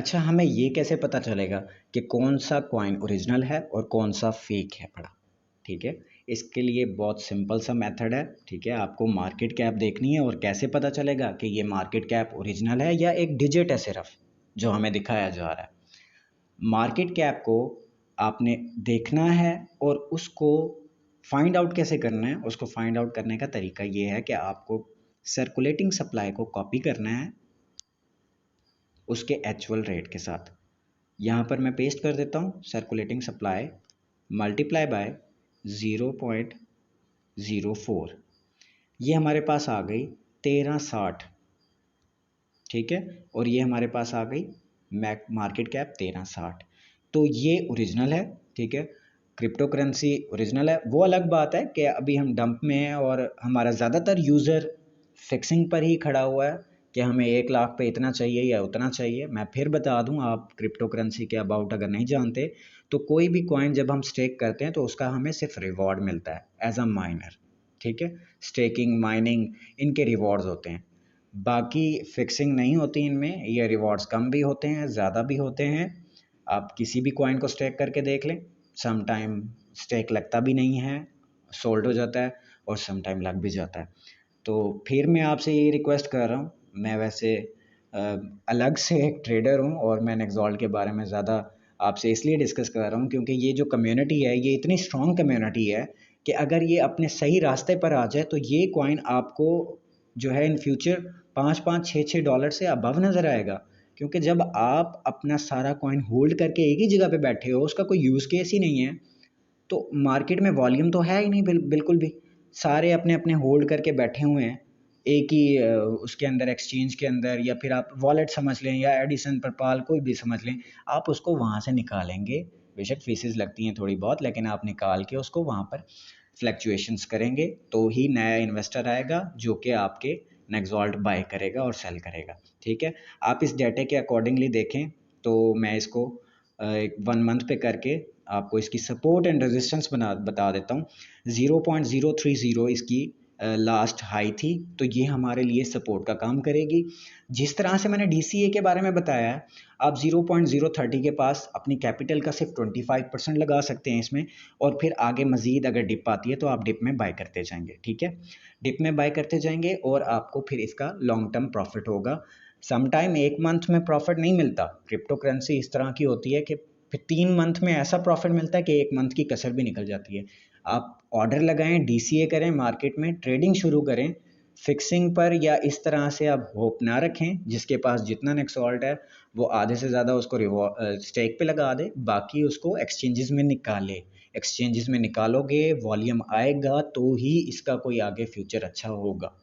अच्छा, हमें ये कैसे पता चलेगा कि कौन सा कॉइन ओरिजिनल है और कौन सा फेक है पड़ा? ठीक है, इसके लिए बहुत सिंपल सा मेथड है। ठीक है, आपको मार्केट कैप देखनी है और कैसे पता चलेगा कि ये मार्केट कैप ओरिजिनल है या एक डिजिट है सिर्फ जो हमें दिखाया जा रहा है। मार्केट कैप को आपने देखना है और उसको फाइंड आउट कैसे करना है, उसको फाइंड आउट करने का तरीका ये है कि आपको सर्कुलेटिंग सप्लाई को कॉपी करना है उसके एक्चुअल रेट के साथ। यहाँ पर मैं पेस्ट कर देता हूँ सर्कुलेटिंग सप्लाई मल्टीप्लाई बाय 0.04, ये हमारे पास आ गई 1360। ठीक है, और ये हमारे पास आ गई मार्केट कैप 1360। तो ये ओरिजिनल है। ठीक है, क्रिप्टो करेंसी ओरिजिनल है। वो अलग बात है कि अभी हम डंप में हैं और हमारा ज़्यादातर यूज़र फिक्सिंग पर ही खड़ा हुआ है कि हमें 1 लाख पे इतना चाहिए या उतना चाहिए। मैं फिर बता दूं, आप क्रिप्टो करेंसी के अबाउट अगर नहीं जानते तो कोई भी कॉइन जब हम स्टेक करते हैं तो उसका हमें सिर्फ रिवॉर्ड मिलता है एज अ माइनर। ठीक है, स्टेकिंग माइनिंग इनके रिवॉर्ड्स होते हैं, बाकी फिक्सिंग नहीं होती इनमें। ये रिवॉर्ड्स कम भी होते हैं, ज़्यादा भी होते हैं। आप किसी भी कॉइन को स्टेक करके देख लें, सम टाइम स्टेक लगता भी नहीं है, सोल्ड हो जाता है, और सम टाइम लग भी जाता है। तो फिर मैं आपसे ये रिक्वेस्ट कर रहा हूँ, मैं वैसे अलग से एक ट्रेडर हूँ और मैं नेक्सॉल्ट के बारे में ज़्यादा आपसे इसलिए डिस्कस कर रहा हूँ क्योंकि ये जो कम्युनिटी है ये इतनी स्ट्रॉन्ग कम्युनिटी है कि अगर ये अपने सही रास्ते पर आ जाए तो ये कॉइन आपको जो है इन फ्यूचर 5-5, 6-6 डॉलर से अबव नज़र आएगा। क्योंकि जब आप अपना सारा कॉइन होल्ड करके एक ही जगह पे बैठे हो, उसका कोई यूज़ केस ही नहीं है, तो मार्केट में वॉल्यूम तो है ही नहीं बिल्कुल भी। सारे अपने अपने होल्ड करके बैठे हुए हैं एक ही उसके अंदर, एक्सचेंज के अंदर, या फिर आप वॉलेट समझ लें या एडिसन परपाल कोई भी समझ लें, आप उसको वहाँ से निकालेंगे। बेशक फीसेस लगती हैं थोड़ी बहुत, लेकिन आप निकाल के उसको वहाँ पर फ्लैक्चुएशंस करेंगे तो ही नया इन्वेस्टर आएगा जो कि आपके नेक्सॉल्ट बाय करेगा और सेल करेगा। ठीक है, आप इस डाटा के अकॉर्डिंगली देखें तो मैं इसको 1 मंथ पे करके आपको इसकी सपोर्ट एंड रेजिस्टेंस बता देता हूँ। 0.030 इसकी लास्ट हाई थी, तो ये हमारे लिए सपोर्ट का काम करेगी। जिस तरह से मैंने DCA के बारे में बताया है, आप 0.030 के पास अपनी कैपिटल का सिर्फ 25% लगा सकते हैं इसमें, और फिर आगे मज़ीद अगर डिप आती है तो आप डिप में बाय करते जाएंगे। ठीक है, डिप में बाय करते जाएंगे और आपको फिर इसका लॉन्ग टर्म प्रॉफिट होगा। समटाइम 1 मंथ में प्रॉफिट नहीं मिलता, क्रिप्टो करेंसी इस तरह की होती है कि फिर 3 मंथ में ऐसा प्रॉफिट मिलता है कि 1 मंथ की कसर भी निकल जाती है। आप ऑर्डर लगाएं, DCA करें, मार्केट में ट्रेडिंग शुरू करें। फिक्सिंग पर या इस तरह से आप होप ना रखें। जिसके पास जितना नेक्सॉल्ट है वो आधे से ज़्यादा उसको स्टेक पे लगा दे, बाकी उसको एक्सचेंजेस में निकाले। एक्सचेंजेस में निकालोगे, वॉल्यूम आएगा तो ही इसका कोई आगे फ्यूचर अच्छा होगा।